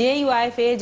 JUIFA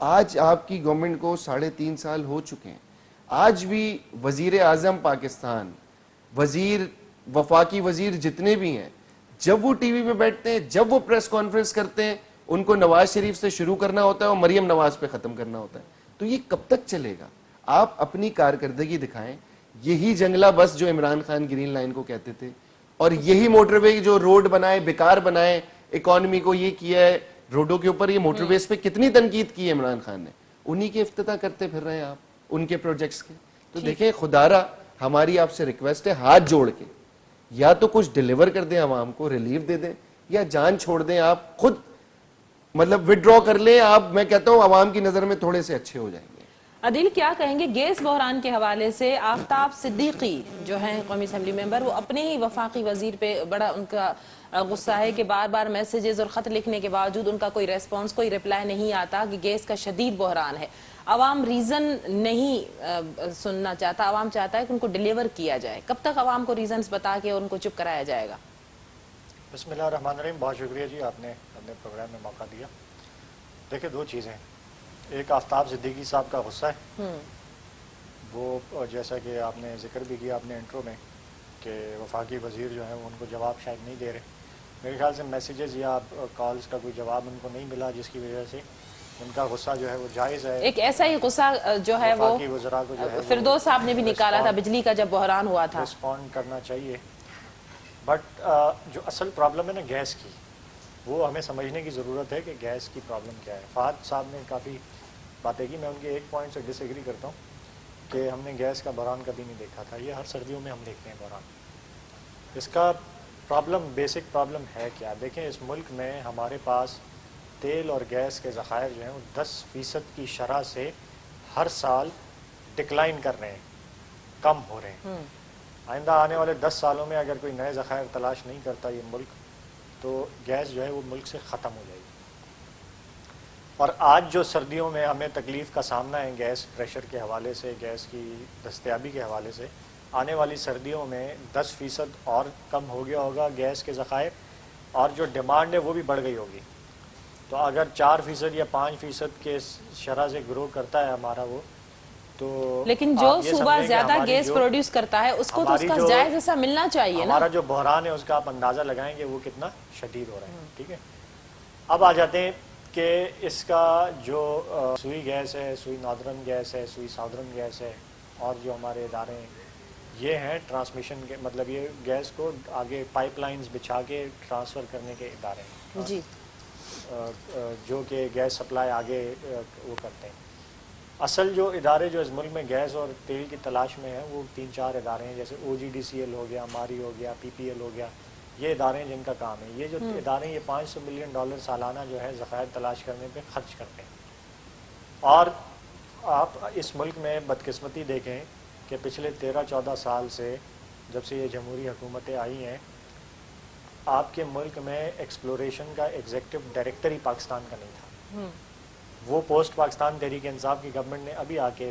آج آپ کی گورنمنٹ کو 3.5 سال ہو چکے ہیں, آج بھی وزیر اعظم پاکستان, وفاقی وزیر جتنے بھی ہیں, جب وہ ٹی وی پہ بیٹھتے ہیں, جب وہ پریس کانفرنس کرتے ہیں, ان کو نواز شریف سے شروع کرنا ہوتا ہے اور مریم نواز پہ ختم کرنا ہوتا ہے. تو یہ کب تک چلے گا؟ آپ اپنی کارکردگی دکھائیں. یہی جنگلہ بس جو عمران خان گرین لائن کو کہتے تھے, اور یہی موٹر وے جو روڈ بنائے, بیکار بنائے, اکانومی کو یہ کیا ہے, روڈوں کے اوپر یہ موٹر ویز پہ کتنی تنقید کی ہے عمران خان نے, انہی کے افتتاح کرتے پھر رہے ہیں آپ, ان کے پروجیکٹس کے. تو دیکھیں خدارا, ہماری آپ سے ریکویسٹ ہے, ہاتھ جوڑ کے یا تو کچھ ڈیلیور کر دیں عوام کو, ریلیف دے دیں, یا جان چھوڑ دیں, آپ خود مطلب وڈرا کر لیں آپ. میں کہتا ہوں عوام کی نظر میں تھوڑے سے اچھے ہو جائیں گے. عدیل کیا کہیں گے گیس بحران کے حوالے سے؟ آفتاب صدیقی جو ہیں قومی اسمبلی ممبر, وہ اپنے ہی وفاقی وزیر پہ بڑا ان کا غصہ ہے کہ بار بار میسیجز اور خط لکھنے کے باوجود ان کا کوئی ریسپانس, کوئی رپلائی نہیں آتا کہ گیس کا شدید بحران ہے. عوام ریزن نہیں سننا چاہتا, عوام چاہتا ہے کہ ان کو ڈیلیور کیا جائے. کب تک عوام کو ریزنز بتا کے ان کو چپ کرایا جائے گا؟ بسم اللہ الرحمن الرحیم. بہت شکریہ جی, آپ نے اپنے پروگرام میں موقع دیا. دیکھیں دو چیزیں, ایک آفتاب صدیقی صاحب کا غصہ ہے, وہ جیسا کہ آپ نے ذکر بھی کیا اپنے انٹرو میں کہ وفاقی وزیر جو ہیں وہ ان کو جواب شاید نہیں دے رہے. میرے خیال سے میسیجز یا کالز کا کوئی جواب ان کو نہیں ملا, جس کی وجہ سے ان کا غصہ جو ہے وہ جائز ہے. ایک ایسا ہی غصہ جو ہے وہ وفاقی وزراء کو جو ہے فردوس صاحب نے بھی نکالا تھا بجلی کا جب بحران ہوا تھا. رسپونڈ کرنا چاہیے. بٹ جو اصل پرابلم ہے نا گیس کی, وہ ہمیں سمجھنے کی ضرورت ہے کہ گیس کی پرابلم کیا ہے. فہد صاحب نے کافی باتیں کی, میں ان کے ایک پوائنٹ سے ڈس ایگری کرتا ہوں کہ ہم نے گیس کا بحران کبھی نہیں دیکھا تھا. یہ ہر سردیوں میں ہم دیکھتے ہیں بحران. اس کا پرابلم, بیسک پرابلم ہے کیا؟ دیکھیں اس ملک میں ہمارے پاس تیل اور گیس کے ذخائر جو ہیں وہ 10% کی شرح سے ہر سال ڈکلائن کر رہے ہیں, کم ہو رہے ہیں. آئندہ آنے والے 10 سالوں میں اگر کوئی نئے ذخائر تلاش نہیں کرتا یہ ملک, تو گیس جو ہے وہ ملک سے ختم ہو جائے گی. اور آج جو سردیوں میں ہمیں تکلیف کا سامنا ہے گیس پریشر کے حوالے سے, گیس کی دستیابی کے حوالے سے, آنے والی سردیوں میں 10% اور کم ہو گیا ہوگا گیس کے ذخائر, اور جو ڈیمانڈ ہے وہ بھی بڑھ گئی ہوگی. تو اگر 4% یا 5% کے شرح سے گرو کرتا ہے ہمارا وہ, تو لیکن جو صوبہ زیادہ گیس پروڈیوس کرتا ہے اس کو تو اس کا جائز حصہ ملنا چاہیے نا. ہمارا جو بحران ہے اس کا آپ اندازہ لگائیں گے وہ کتنا شدید ہو رہا ہے. ٹھیک ہے, اب آ جاتے ہیں کہ اس کا جو سوئی گیس ہے, سوئی ناردرن گیس ہے, سوئی ساؤدرن گیس ہے, اور جو ہمارے ادارے ہیں یہ ہیں ٹرانسمیشن کے, مطلب یہ گیس کو آگے پائپ لائنز بچھا کے ٹرانسفر کرنے کے ادارے ہیں جی, جو کہ گیس سپلائی آگے وہ کرتے ہیں. اصل جو ادارے جو اس ملک میں گیس اور تیل کی تلاش میں ہیں وہ 3-4 ادارے ہیں, جیسے OGDCL ہو گیا, ماری ہو گیا, PPL ہو گیا. یہ ادارے ہیں جن کا کام ہے. یہ جو ادارے ہیں یہ $500 ملین سالانہ جو ہے ذخائر تلاش کرنے پہ خرچ کرتے ہیں. اور آپ اس ملک میں بدقسمتی دیکھیں کہ پچھلے 13-14 سال سے جب سے یہ جمہوری حکومتیں آئی ہیں, آپ کے ملک میں ایکسپلوریشن کا ایگزیکٹو ڈائریکٹر ہی پاکستان کا نہیں تھا. وہ پوسٹ پاکستان تحریک انصاف کی گورنمنٹ نے ابھی آ کے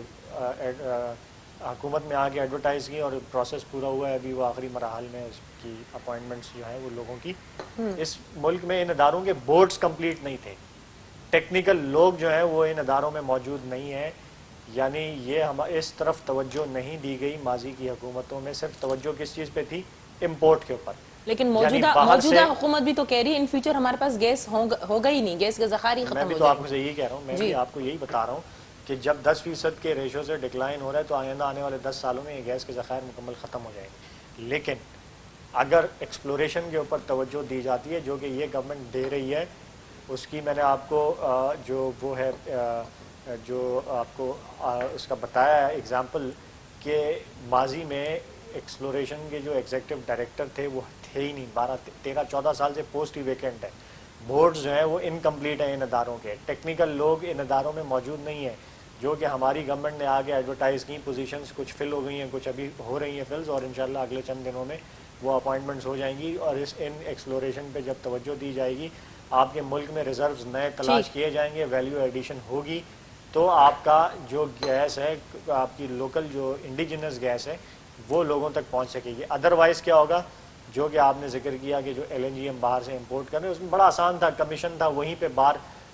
حکومت میں آ کے ایڈورٹائز کی, اور پروسیس پورا ہوا ہے. ابھی وہ آخری مراحل میں اس کی اپوائنٹمنٹس جو ہیں وہ لوگوں کی. اس ملک میں ان اداروں کے بورڈز کمپلیٹ نہیں تھے, ٹیکنیکل لوگ جو ہیں وہ ان اداروں میں موجود نہیں ہیں. یعنی یہ اس طرف توجہ نہیں دی گئی ماضی کی حکومتوں میں. صرف توجہ کس چیز پہ تھی؟ امپورٹ کے اوپر. لیکن موجودہ حکومت بھی تو کہہ رہی ہے ان فیوچر ہمارے پاس گیس ہوگا ہی نہیں, گیس کے ذخائر ہی ختم ہو جائیں گے. میں بھی تو آپ سے یہی کہہ رہا ہوں, میں بھی آپ کو یہی بتا رہا ہوں کہ جب 10% کے ریشو سے ڈکلائن ہو رہا ہے تو آئندہ آنے والے 10 سالوں میں یہ گیس کے ذخائر مکمل ختم ہو جائیں گے. لیکن اگر ایکسپلوریشن کے اوپر توجہ دی جاتی ہے جو کہ یہ گورنمنٹ دے رہی ہے, اس کی میں نے آپ کو جو وہ ہے جو آپ کو اس کا بتایا ہے ایگزامپل, کہ ماضی میں ایکسپلوریشن کے جو ایگزیکٹو ڈائریکٹر تھے وہ تھے ہی نہیں. 13-14 سال سے پوسٹ ہی ویکینٹ ہے. بورڈز جو ہیں وہ انکمپلیٹ ہیں ان اداروں کے. ٹیکنیکل لوگ ان اداروں میں موجود نہیں ہیں, جو کہ ہماری گورنمنٹ نے آگے ایڈورٹائز کی. پوزیشنز کچھ فل ہو گئی ہیں, کچھ ابھی ہو رہی ہیں فلز, اور انشاءاللہ اگلے چند دنوں میں وہ اپوائنٹمنٹس ہو جائیں گی. اور ان ایکسپلوریشن پہ جب توجہ دی جائے گی, آپ کے ملک میں ریزروز نئے تلاش کیے جائیں گے, ویلیو ایڈیشن ہوگی, تو آپ کا جو گیس ہے, آپ کی لوکل جو انڈیجنس گیس ہے وہ لوگوں تک پہنچ سکے گی. ادروائز کیا ہوگا, جو کہ آپ نے ذکر کیا کہ جو LNG ہم باہر سے امپورٹ کر رہے ہیں, اس میں بڑا آسان تھا, کمیشن تھا, وہیں پہ باہر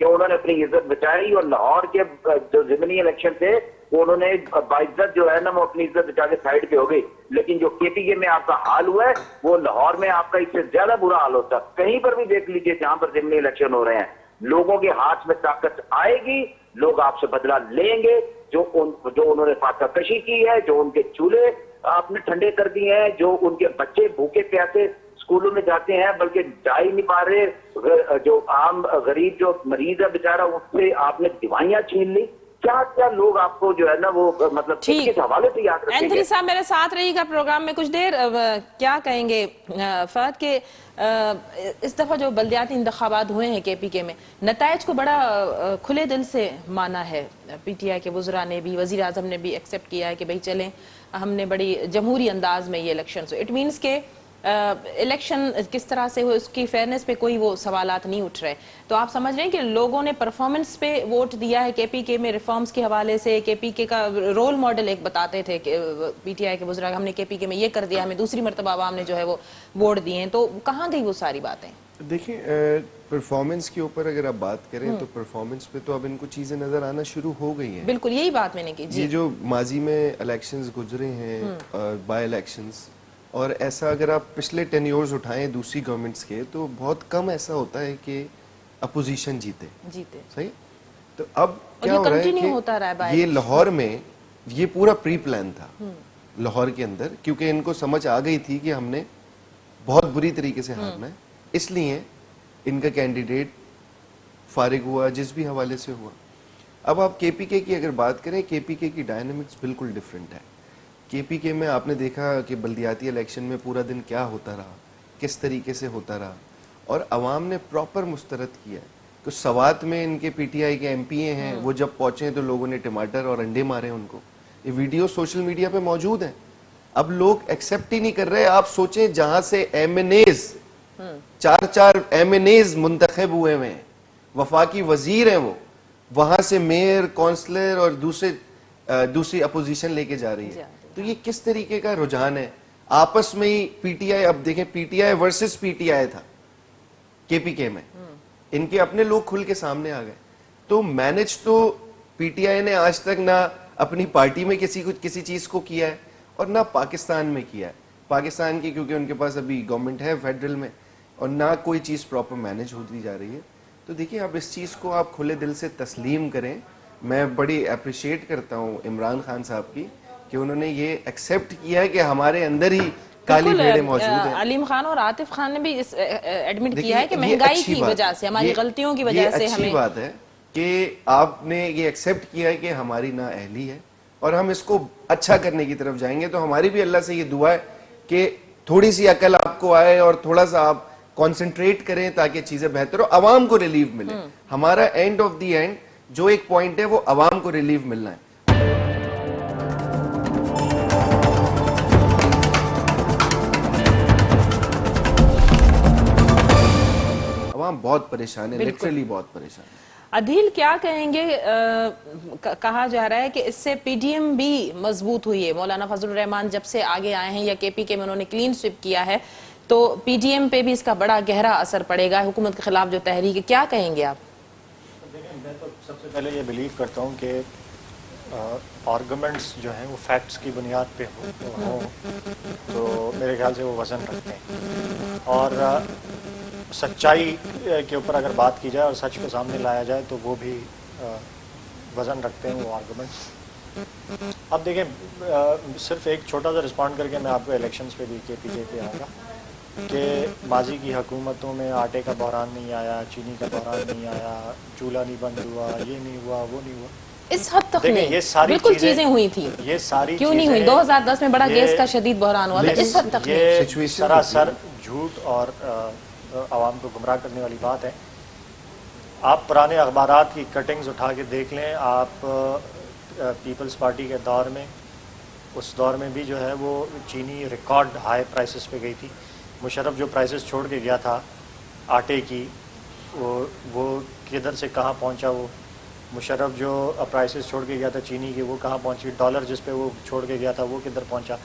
کہ انہوں نے اپنی عزت بچائی اور لاہور کے جو ضمنی الیکشن تھے وہ انہوں نے باعزت جو ہے نا وہ اپنی عزت بچا کے سائڈ پہ ہو گئی. لیکن جو کے پی کے میں آپ کا حال ہوا ہے وہ لاہور میں آپ کا اس سے زیادہ برا حال ہوتا. کہیں پر بھی دیکھ لیجئے جہاں پر ضمنی الیکشن ہو رہے ہیں, لوگوں کے ہاتھ میں طاقت آئے گی, لوگ آپ سے بدلہ لیں گے. جو انہوں نے فاتحہ کشی کی ہے, جو ان کے چولہے آپ نے ٹھنڈے کر دیے ہیں, جو ان کے بچے بھوکے پیاسے اسکولوں میں جاتے ہیں بلکہ جا ہی نہیں پا رہے, جو عام غریب جو مریض ہے بیچارہ اس سے آپ نے دوائیاں چھین لی. کیا کیا لوگ آپ کو جو ہے نا وہ مطلب کس حوالے سے یاد رکھیں گے. اینتھنی صاحب میرے ساتھ رہی گا پروگرام میں کچھ دیر. کیا کہیں گے فہد کہ اس دفعہ جو بلدیاتی انتخابات ہوئے ہیں کے پی کے میں, نتائج کو بڑا کھلے دل سے مانا ہے پی ٹی آئی کے وزراء نے بھی, وزیر اعظم نے بھی ایکسیپٹ کیا ہے کہ بھئی چلیں ہم نے بڑی جمہوری انداز میں یہ الیکشن ہو. اٹ مینس کہ الیکشن کس طرح سے ہو اس کی فیئرنس پہ کوئی وہ سوالات نہیں اٹھ رہے. تو آپ سمجھ رہے ہیں کہ لوگوں نے پرفارمنس پہ ووٹ دیا ہے کے پی کے میں ریفارمز کے حوالے سے. کے پی کے کا رول ماڈل ایک بتاتے تھے کہ پی ٹی آئی کے وزراء ہم نے کے پی کے میں یہ کر دیا, ہمیں دوسری مرتبہ عوام نے جو ہے وہ ووٹ دیے ہیں. تو کہاں گئی وہ ساری باتیں؟ دیکھیں پرفارمنس کے اوپر اگر آپ بات کریں تو پرفارمنس پہ تو اب ان کو چیزیں نظر آنا شروع ہو گئی ہیں. بالکل یہی بات میں نے کی. یہ جو ماضی میں الیکشنز گزرے ہیں, بائی الیکشنز, اور ایسا اگر آپ پچھلے 10 ایئرز اٹھائیں دوسری گورنمنٹس کے تو بہت کم ایسا ہوتا ہے کہ اپوزیشن جیتے. صحیح. تو اب کیا ہو رہا ہے کہ یہ لاہور میں یہ پورا پری پلان تھا لاہور کے اندر, کیونکہ ان کو سمجھ آ گئی تھی کہ ہم نے بہت بری طریقے سے ہارنا ہے, اس لیے ان کا کینڈیڈیٹ فارغ ہوا جس بھی حوالے سے ہوا. اب آپ کے پی کے کی اگر بات کریں, کے پی کے کی ڈائنامکس بالکل ڈیفرنٹ ہے. کے پی کے میں آپ نے دیکھا کہ بلدیاتی الیکشن میں پورا دن کیا ہوتا رہا, کس طریقے سے ہوتا رہا, اور عوام نے پراپر مسترد کیا. تو سوات میں ان کے پی ٹی آئی کے ایم پی اے ہیں, وہ جب پہنچے تو لوگوں نے ٹماٹر اور انڈے مارے ان کو. یہ ویڈیو سوشل میڈیا پہ موجود ہیں. اب لوگ ایکسیپٹ ہی نہیں کر رہے. آپ سوچیں جہاں سے MNAs 4 MNAs منتخب ہوئے ہیں, وفاقی وزیر ہیں, وہ وہاں سے میئر, کونسلر اور دوسری اپوزیشن لے کے جا رہی ہے. تو یہ کس طریقے کا رجحان ہے آپس میں ہی. پی ٹی آئی, اب دیکھیں P T I versus P T I تھا کے پی کے میں, ان کے اپنے لوگ کھل کے سامنے آ گئے. تو مینج تو پی ٹی آئی نے آج تک نہ اپنی پارٹی میں کسی چیز کو کیا ہے اور نہ پاکستان میں کیا ہے. پاکستان کی کیونکہ ان کے پاس ابھی گورنمنٹ ہے فیڈرل میں, اور نہ کوئی چیز پراپر مینج ہوتی جا رہی ہے. تو دیکھیں اب اس چیز کو آپ کھلے دل سے تسلیم کریں. میں بڑی اپریشیٹ کرتا ہوں عمران خان صاحب کی کہ انہوں نے یہ ایکسیپٹ کیا ہے کہ ہمارے اندر ہی کالی بھیڑیں موجود ہیں. علیم خان اور عاطف خان نے بھی ایڈمٹ کیا ہے کہ مہنگائی کی وجہ سے, ہماری غلطیوں کی وجہ سے ہمیں. اچھی بات ہے کہ آپ نے یہ ایکسیپٹ کیا ہے کہ ہماری نااہلی ہے اور ہم اس کو اچھا کرنے کی طرف جائیں گے. تو ہماری بھی اللہ سے یہ دعا ہے کہ تھوڑی سی عقل آپ کو آئے اور تھوڑا سا آپ کانسنٹریٹ کریں تاکہ چیزیں بہتر ہو, عوام کو ریلیف ملے. ہمارا اینڈ آف دی اینڈ جو ایک پوائنٹ ہے وہ عوام کو ریلیف ملنا ہے. عوام بہت پریشان ہے, لٹرلی بہت پریشان ہے. عدیل کیا کہیں گے؟ کہا جا رہا ہے کہ اس سے پی ڈی ایم بھی مضبوط ہوئی ہے. مولانا فضل الرحمان جب سے آگے آئے ہیں یا کے پی کے میں انہوں نے کلین سویپ کیا ہے تو پی ڈی ایم پہ بھی اس کا بڑا گہرا اثر پڑے گا. حکومت کے خلاف جو تحریک ہے, کیا کہیں گے آپ؟ دیکھیں میں تو سب سے پہلے یہ بلیو کرتا ہوں کہ آرگومنٹس جو ہیں وہ فیکٹس کی بنیاد پہ ہوں تو میرے خیال سے وہ وزن رکھتے ہیں. اور سچائی کے اوپر اگر بات کی جائے اور سچ کو سامنے لایا جائے تو وہ بھی وزن رکھتے ہیں وہ آرگومنٹس. اب دیکھیں صرف ایک چھوٹا سا رسپونڈ کر کے میں آپ کو الیکشنز پہ بھی کے پی کے پہ آؤں گا کہ ماضی کی حکومتوں میں آٹے کا بحران نہیں آیا, چینی کا بحران نہیں آیا, چولہا نہیں بند ہوا, یہ نہیں ہوا, وہ نہیں ہوا. اس حد تک نہیں, یہ ساری بالکل چیزیں ہوئی تھیں. یہ ساری کیوں نہیں ہوئی؟ 2010 میں بڑا گیس کا شدید بحران ہوا تھا. اس حد تک نہیں. یہ سراسر جھوٹ اور عوام کو گمراہ کرنے والی بات ہے. آپ پرانے اخبارات کی کٹنگز اٹھا کے دیکھ لیں. آپ پیپلز پارٹی کے دور میں, اس دور میں بھی جو ہے وہ چینی ریکارڈ ہائی پرائسز پہ گئی تھی. مشرف جو پرائسز چھوڑ کے گیا تھا آٹے کی, وہ کدھر سے کہاں پہنچا. وہ مشرف جو پرائسز چھوڑ کے گیا تھا چینی کے, وہ کہاں پہنچی. ڈالر جس پہ وہ چھوڑ کے گیا تھا وہ کدھر پہنچا.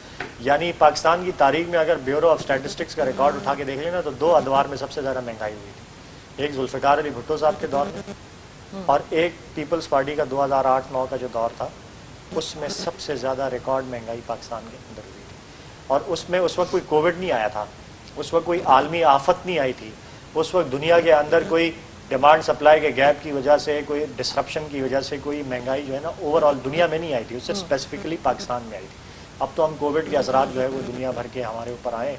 یعنی پاکستان کی تاریخ میں اگر بیورو آف اسٹیٹسٹکس کا ریکارڈ اٹھا کے دیکھ لینا تو 2 ادوار میں سب سے زیادہ مہنگائی ہوئی تھی. ایک ذوالفقار علی بھٹو صاحب کے دور میں اور ایک پیپلز پارٹی کا 2008-9 کا جو دور تھا اس میں سب سے زیادہ ریکارڈ مہنگائی پاکستان کے اندر ہوئی تھی، اور اس میں اس وقت کوئی کووڈ نہیں آیا تھا، اس وقت کوئی عالمی آفت نہیں آئی تھی، اس وقت دنیا کے اندر کوئی ڈیمانڈ سپلائی کے گیپ کی وجہ سے، کوئی ڈسرپشن کی وجہ سے کوئی مہنگائی جو ہے نا اوور آل دنیا میں نہیں آئی تھی، اس سے اسپیسیفکلی پاکستان میں آئی تھی۔ اب تو ہم کووڈ کے اثرات جو ہے وہ دنیا بھر کے ہمارے اوپر آئے،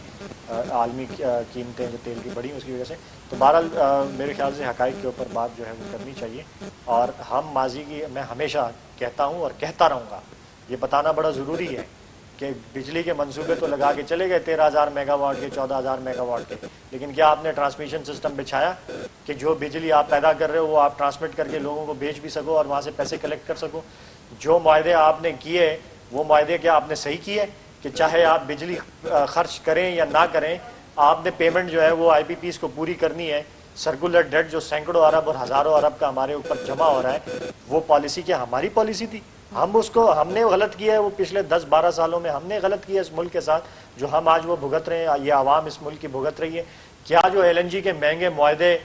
عالمی قیمتیں جو تیل کی بڑھی اس کی وجہ سے، تو بہرحال میرے خیال سے حقائق کے اوپر بات جو ہے وہ کرنی چاہیے، اور ہم ماضی کی، میں ہمیشہ کہتا ہوں اور کہتا رہوں گا، یہ بتانا بڑا ضروری ہے کہ بجلی کے منصوبے تو لگا کے چلے گئے 13,000 میگا واٹ کے، 14,000 میگا واٹ کے، لیکن کیا آپ نے ٹرانسمیشن سسٹم بچھایا کہ جو بجلی آپ پیدا کر رہے ہو وہ آپ ٹرانسمٹ کر کے لوگوں کو بیچ بھی سکو اور وہاں سے پیسے کلیکٹ کر سکو؟ جو معاہدے آپ نے کیے وہ معاہدے کیا آپ نے صحیح کیے کہ چاہے آپ بجلی خرچ کریں یا نہ کریں آپ نے پیمنٹ جو ہے وہ آئی پی پیز کو پوری کرنی ہے؟ سرکولر ڈیٹ جو سینکڑوں ارب اور ہزاروں ارب کا ہمارے اوپر جمع ہو رہا ہے، وہ پالیسی کیا ہماری پالیسی تھی؟ ہم نے غلط کیا ہے، وہ پچھلے 10-12 سالوں میں ہم نے غلط کیا اس ملک کے ساتھ، جو ہم آج وہ بھگت رہے ہیں، یہ عوام اس ملک کی بھگت رہی ہے۔ کیا جو ایل این جی کے مہنگے معاہدے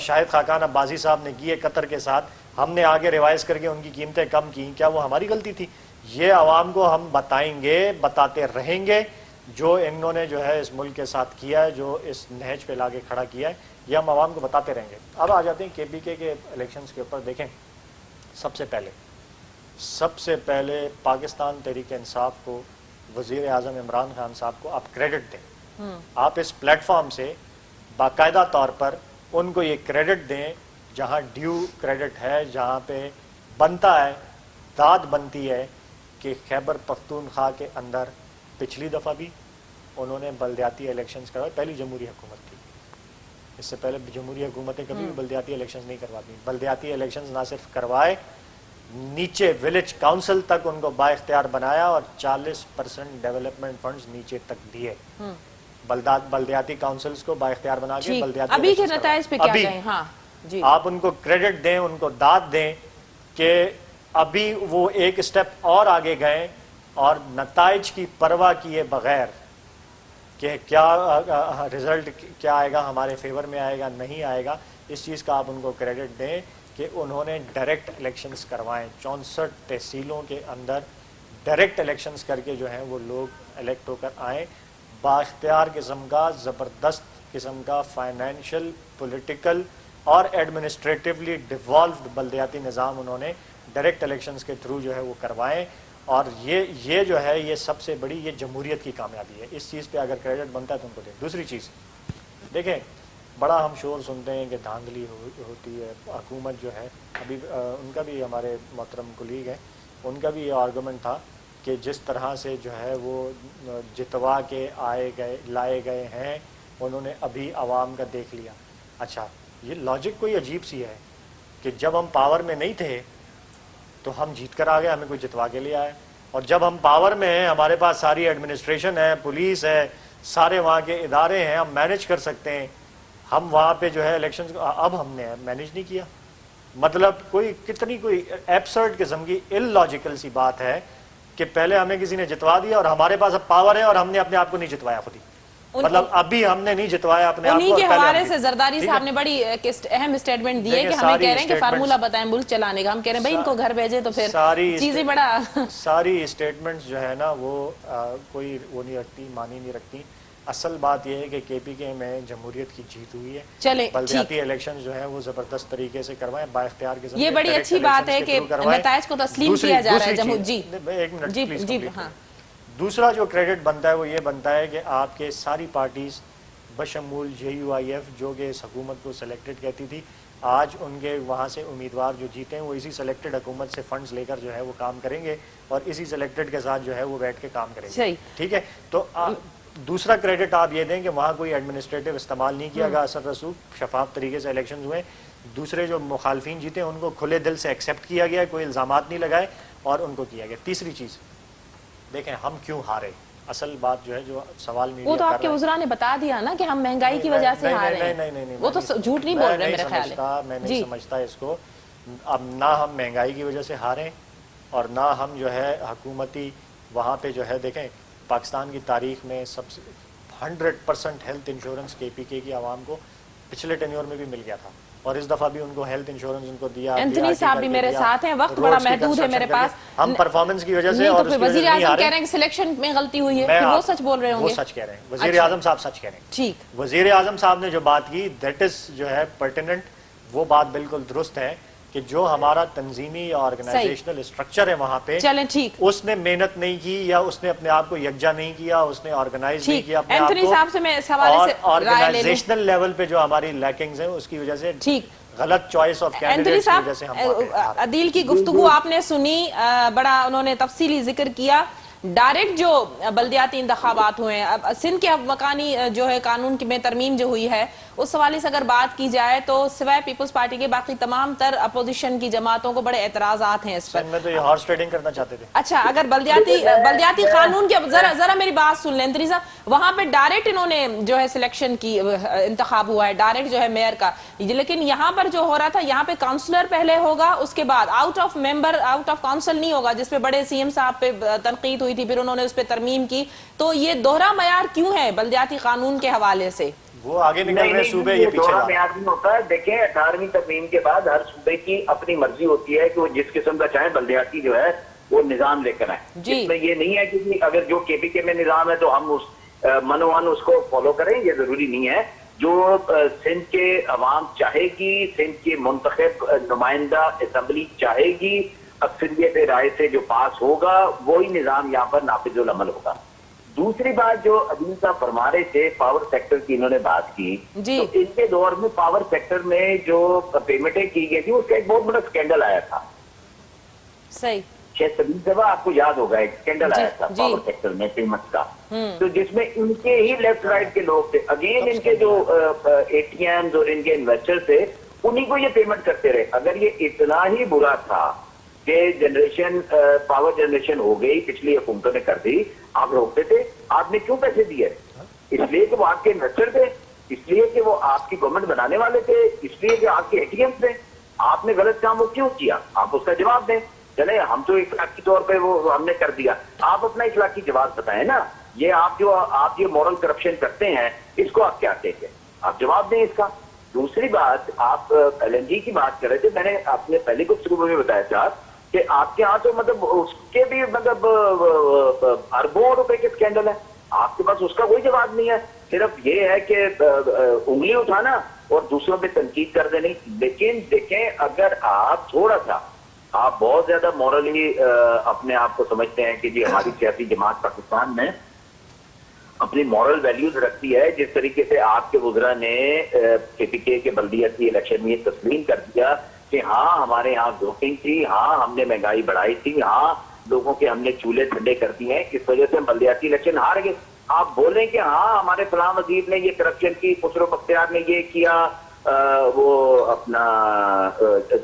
شاہد خاقان عباسی صاحب نے کیے قطر کے ساتھ، ہم نے آگے ریوائز کر کے ان کی قیمتیں کم کی، کیا وہ ہماری غلطی تھی؟ یہ عوام کو ہم بتائیں گے، بتاتے رہیں گے، جو انہوں نے جو ہے اس ملک کے ساتھ کیا ہے، جو اس نہج پہ لا کے کھڑا کیا ہے، یہ ہم عوام کو بتاتے رہیں گے۔ اب آ جاتے ہیں کے پی کے الیکشنز کے اوپر۔ دیکھیں، سب سے پہلے پاکستان تحریک انصاف کو، وزیر اعظم عمران خان صاحب کو آپ کریڈٹ دیں، آپ اس پلیٹ فارم سے باقاعدہ طور پر ان کو یہ کریڈٹ دیں جہاں ڈیو کریڈٹ ہے، جہاں پہ بنتا ہے، داد بنتی ہے کہ خیبر پختونخوا کے اندر پچھلی دفعہ بھی انہوں نے بلدیاتی الیکشنز کروائے، پہلی جمہوری حکومت تھی، اس سے پہلے جمہوری حکومتیں کبھی بھی بلدیاتی الیکشنز نہیں کرواتی، بلدیاتی الیکشنز نہ صرف کروائے، نیچے ولیج کاؤنسل تک ان کو با اختیار بنایا اور 40% ڈیولپمنٹ فنڈز نیچے تک دیے، بلدیاتی کاؤنسلز کو با اختیار بنا کے بلدیاتی ابھی کے elections نتائج پہ کروائے۔ کیا کہیں؟ ہاں جی، آپ ان کو کریڈٹ دیں، ان کو داد دیں کہ ابھی وہ ایک سٹیپ اور آگے گئے اور نتائج کی پرواہ کیے بغیر کہ کیا رزلٹ کیا آئے گا، ہمارے فیور میں آئے گا نہیں آئے گا، اس چیز کا آپ ان کو کریڈٹ دیں کہ انہوں نے ڈائریکٹ الیکشنز کروائیں، 64 تحصیلوں کے اندر ڈائریکٹ الیکشنز کر کے جو ہیں وہ لوگ الیکٹ ہو کر آئیں، با اختیار قسم کا، زبردست قسم کا فائنینشیل، پولیٹیکل اور ایڈمنسٹریٹیولی ڈیوالوڈ بلدیاتی نظام انہوں نے ڈائریکٹ الیکشنز کے تھرو جو ہے وہ کروائیں، اور یہ جو ہے یہ سب سے بڑی یہ جمہوریت کی کامیابی ہے، اس چیز پہ اگر کریڈٹ بنتا ہے تو ان کو دیں۔ دوسری چیز دیکھیں، بڑا ہم شور سنتے ہیں کہ دھاندلی ہوتی ہے، حکومت جو ہے ابھی ان کا بھی، ہمارے محترم کولیگ ہیں، ان کا بھی یہ آرگومنٹ تھا کہ جس طرح سے جو ہے وہ جتوا کے لائے گئے ہیں انہوں نے ابھی عوام کا دیکھ لیا۔ اچھا، یہ لاجک کوئی عجیب سی ہے کہ جب ہم پاور میں نہیں تھے تو ہم جیت کر آ گئے، ہمیں کوئی جتوا کے لے آئے، اور جب ہم پاور میں ہیں، ہمارے پاس ساری ایڈمنسٹریشن ہے، پولیس ہے، سارے وہاں کے ادارے ہیں، ہم مینج کر سکتے ہیں، ہم وہاں پہ جو ہے الیکشن اب ہم نے مینج نہیں کیا۔ مطلب کوئی کتنی کوئی ایبسرڈ قسم کی ان لاجیکل سی بات ہے کہ پہلے ہمیں کسی نے جتوا دیا اور ہمارے پاس اب پاور ہے اور ہم نے اپنے آپ کو نہیں جتوایا خود ہی، مطلب ابھی ہم نے نہیں جتوایا اپنے آپ کو۔ انہی کے حوالے سے زرداری صاحب نے بڑی اہم اسٹیٹمنٹ دی ہے کہ ہمیں کہہ رہے ہیں کہ فارمولہ بتائیں ملک چلانے کا، ہم کہہ رہے ہیں بھائی ان کو گھر بھیجے تو پھر چیزیں بڑا ساری اسٹیٹمنٹس جو ہے نا وہ کوئی وہ نہیں رکھتی، معنی نہیں رکھتی۔ اصل بات یہ ہے کہ کے پی کے میں جمہوریت کی جیت ہوئی ہے، چلیں بلدیاتی الیکشن جو ہے وہ زبردست طریقے سے کروائیں، با اختیار کے یہ بڑی اچھی بات ہے کہ نتائج کو تسلیم کیا جا رہا ہے۔ جی ایک منٹ پلیز جی ہاں، دوسرا جو کریڈٹ بنتا ہے وہ یہ بنتا ہے کہ آپ کے ساری پارٹیز بشمول جے یو آئی ایف جو کہ اس حکومت کو سلیکٹڈ کہتی تھی، آج ان کے وہاں سے امیدوار جو جیتے ہیں وہ اسی سلیکٹڈ حکومت سے فنڈز لے کر جو ہے وہ کام کریں گے اور اسی سلیکٹڈ کے ساتھ جو ہے وہ بیٹھ کے کام کریں گے، ٹھیک ہے؟ تو دوسرا کریڈٹ آپ یہ دیں کہ وہاں کوئی ایڈمنسٹریٹو استعمال نہیں کیا گیا، اثر رسوخ شفاف طریقے سے الیکشنز ہوئے، دوسرے جو مخالفین جیتے ہیں ان کو کھلے دل سے ایکسیپٹ کیا گیا، کوئی الزامات نہیں لگائے اور ان کو کیا گیا۔ تیسری چیز دیکھیں، ہم کیوں ہارے؟ اصل بات جو ہے جو سوال میڈیا وہ تو آپ کے وزراء نے بتا دیا نا کہ ہم مہنگائی کی وجہ سے ہارے ہیں، نہیں، وہ تو جھوٹ نہیں بول رہے میرے خیال ہے۔ میں نہیں سمجھتا اس کو، اب نہ ہم مہنگائی کی وجہ سے ہارے اور نہ ہم جو ہے حکومتی وہاں پہ جو ہے، دیکھیں پاکستان کی تاریخ میں سب سے 100% ہیلتھ انشورنس کے پی کے کی عوام کو پچھلے ٹینیور میں بھی مل گیا تھا، اور اس دفعہ بھی ان کو ہیلتھ انشورنس ان کو دیا. اینتھنی صاحب بھی میرے ساتھ ہیں, وقت بڑا محدود ہے میرے پاس. ہم پرفارمنس کی وجہ سے نہیں اور تو پھر وزیر اعظم کہہ رہے ہیں کہ سلیکشن میں غلطی ہوئی ہے, کہ وہ سچ بول رہے ہوں وہ گے؟ سچ کہہ رہے ہیں, وزیر اعظم صاحب سچ کہہ رہے ہیں. ٹھیک, وزیر اعظم صاحب نے جو بات کی دیٹ از جو ہے پرٹیننٹ, وہ بات بالکل درست ہے کہ جو ہمارا تنظیمی آرگنائزیشنل اسٹرکچر ہے وہاں پہ, چلیں ٹھیک, اس نے محنت نہیں کی یا اس نے اپنے آپ کو یکجا نہیں کیا, اس نے آرگنائز نہیں ٹھیک. کیا اپنے آپ اینتھنی کو, صاحب سے میں اس حوالے اور سے رائے لے لوں. آرگنائزیشنل لیول پہ جو ہماری لیکنگز ہیں اس کی وجہ سے ٹھیک, غلط چوائس آف اینتھنی کینڈیڈیٹس کی وجہ سے ہم صاحب عدیل کی گفتگو آپ نے سنی, بڑا انہوں نے تفصیلی ذکر کیا. ڈائریکٹ جو بلدیاتی انتخابات ہوئے ہیں, اب سندھ کے مکانی جو ہے قانون میں ترمیم جو ہوئی ہے, اس حوالے سے اگر بات کی جائے تو سوائے پیپلز پارٹی کے باقی تمام تر اپوزیشن کی جماعتوں کو بڑے اعتراضات ہیں اس پر. سندھ میں تو یہ ہارس ٹریڈنگ کرنا چاہتے تھے. اچھا, اگر بلدیاتی قانون کے ذرا میری بات سن لیں انتری صاحب, وہاں پہ ڈائریکٹ انہوں نے جو ہے سلیکشن کی, انتخاب ہوا ہے ڈائریکٹ جو ہے میئر کا, لیکن یہاں پر جو ہو رہا تھا یہاں پہ کاؤنسلر پہلے ہوگا, اس کے بعد آؤٹ آف کاؤنسل نہیں ہوگا, جس پہ بڑے سی ایم صاحب پہ تنقید ہوئی تھی, پھر انہوں نے اس پہ ترمیم کی. تو یہ دوہرا معیار کیوں ہے بلدیاتی قانون کے حوالے سے؟ وہ آگے نکل رہے صوبے, یہ پیچھے دوہرا معیار نہیں ہوتا ہے. دیکھیں 18ویں ترمیم کے بعد ہر صوبے کی اپنی مرضی ہوتی ہے کہ وہ جس قسم کا چاہے بلدیاتی جو ہے وہ نظام لے کر آئے. اس میں یہ نہیں ہے کہ اگر جو کے پی کے میں نظام ہے تو ہم اس منوان اس کو فالو کریں, یہ ضروری نہیں ہے. جو سندھ کے عوام چاہے گی, سندھ کی منتخب نمائندہ اسمبلی چاہے گی, اکثریت رائے سے جو پاس ہوگا وہی نظام یہاں پر نافذ العمل ہوگا. دوسری بات جو عدیل صاحب فرما رہے تھے پاور سیکٹر کی انہوں نے بات کی, تو ان کے دور میں پاور سیکٹر میں جو پیمنٹیں کی گئی تھی اس کا ایک بہت بڑا سکینڈل آیا تھا. صحیح, شیخ سبیل صاحب آپ کو یاد ہوگا ایک سکینڈل آیا تھا پاور سیکٹر میں پیمنٹ کا, تو جس میں ان کے ہی لیفٹ رائٹ کے لوگ تھے, اگین ان کے جو اے ٹی ایمز اور ان کے انویسٹر تھے انہی کو یہ پیمنٹ کرتے رہے. اگر یہ اتنا ہی برا تھا کہ جنریشن پاور جنریشن ہو گئی, پچھلی حکومتوں نے کر دی, آپ روکتے تھے, آپ نے کیوں پیسے دیے؟ اس لیے کہ وہ آپ کے انویسٹر تھے, اس لیے کہ وہ آپ کی گورنمنٹ بنانے والے تھے, اس لیے کہ آپ کے اے ٹی ایم تھے. آپ نے غلط کام وہ کیوں کیا, آپ اس کا جواب دیں. چلے ہم تو اخلاقی طور پہ وہ ہم نے کر دیا, آپ اپنا اخلاقی جواب بتائیں نا. یہ آپ یہ مورل کرپشن کرتے ہیں, اس کو آپ کیا کہتے ہیں, آپ جواب دیں اس کا. دوسری بات, آپ ایل این جی کی بات کر رہے تھے, میں نے اپنے پہلے گفتگو میں بتایا تھا کہ آپ کے ہاں تو مطلب اس کے بھی مطلب اربوں روپے کے سکینڈل ہے, آپ کے پاس اس کا کوئی جواب نہیں ہے. صرف یہ ہے کہ انگلی اٹھانا اور دوسروں پہ تنقید کر دینی. لیکن دیکھیں, اگر آپ تھوڑا سا, آپ بہت زیادہ مورلی اپنے آپ کو سمجھتے ہیں کہ جی ہماری سیاسی جماعت پاکستان میں اپنی مورل ویلیوز رکھتی ہے, جس طریقے سے آپ کے وزراء نے کے پی کے بلدیاتی الیکشن میں یہ تسلیم کر دیا کہ ہاں ہمارے یہاں ووٹنگ تھی, ہاں ہم نے مہنگائی بڑھائی تھی, ہاں لوگوں کے ہم نے چولہے ٹھنڈے کر دیے ہیں, اس وجہ سے ہم بلدیاتی الیکشن ہار گئے. آپ بولیں کہ ہاں ہمارے فلاں وزیر نے یہ کرپشن کی, خسرو بختیار نے یہ کیا, وہ اپنا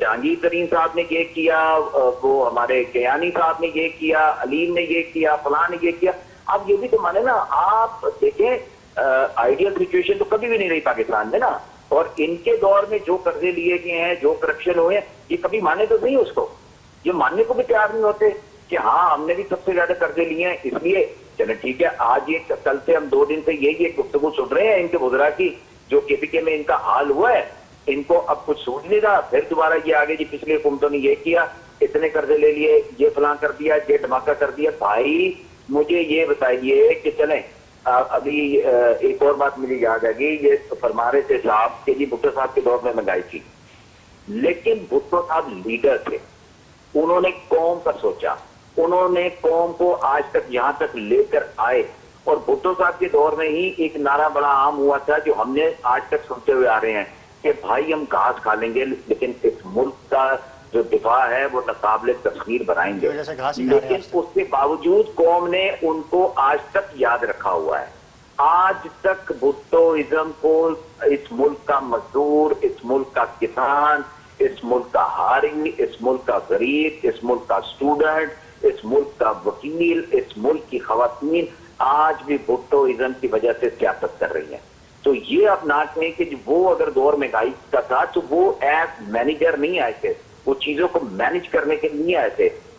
جہانگیر ترین صاحب نے یہ کیا, وہ ہمارے کیانی صاحب نے یہ کیا, علیم نے یہ کیا, فلاں نے یہ کیا. آپ یہ بھی تو مانے نا. آپ دیکھیں آئیڈیل سچویشن تو کبھی بھی نہیں رہی پاکستان میں نا, اور ان کے دور میں جو قرضے لیے گئے ہیں, جو کرپشن ہوئے ہیں, یہ کبھی مانے تو نہیں اس کو, یہ ماننے کو بھی تیار نہیں ہوتے کہ ہاں ہم نے بھی سب سے زیادہ قرضے لیے ہیں. اس لیے چلے ٹھیک ہے, آج یہ کل سے ہم 2 دن سے یہی ایک گفتگو سن رہے ہیں ان کے وزراء کی, جو کے پی کے میں ان کا حال ہوا ہے, ان کو اب کچھ سوچ نہیں رہا. پھر دوبارہ یہ آگے جی پچھلی حکومتوں نے یہ کیا, اتنے قرضے لے لیے, یہ فلاں کر دیا, یہ دھماکہ کر دیا. بھائی مجھے یہ بتائیے کہ چلیں ابھی ایک اور بات مجھے یاد آ گئی, یہ فرما رہے تھے صاحب کہ جی بھٹو صاحب کے دور میں مہنگائی تھی, لیکن بھٹو صاحب لیڈر تھے, انہوں نے قوم کا سوچا, انہوں نے قوم کو آج تک یہاں تک لے کر آئے. اور بھٹو صاحب کے دور میں ہی ایک نعرہ بڑا عام ہوا تھا جو ہم نے آج تک سنتے ہوئے آ رہے ہیں کہ بھائی ہم گھاس کھا لیں گے لیکن اس ملک کا جو دفاع ہے وہ ناقابل تسخیر بنائیں گے. لیکن اس کے باوجود قوم نے ان کو آج تک یاد رکھا ہوا ہے. آج تک بھٹوازم کو اس ملک کا مزدور, اس ملک کا کسان, اس ملک کا حاری, اس ملک کا غریب, اس ملک کا اسٹوڈنٹ, اس ملک کا وکیل, اس ملک کی خواتین آج بھی بھٹوازم کی وجہ سے سیاست کر رہی ہیں. تو یہ آپ نہ کہیں کہ وہ اگر دور مہنگائی کا تھا تو وہ ایز مینیجر نہیں آئے تھے, وہ چیزوں کو مینج کرنے کے نہیں آئے تھے,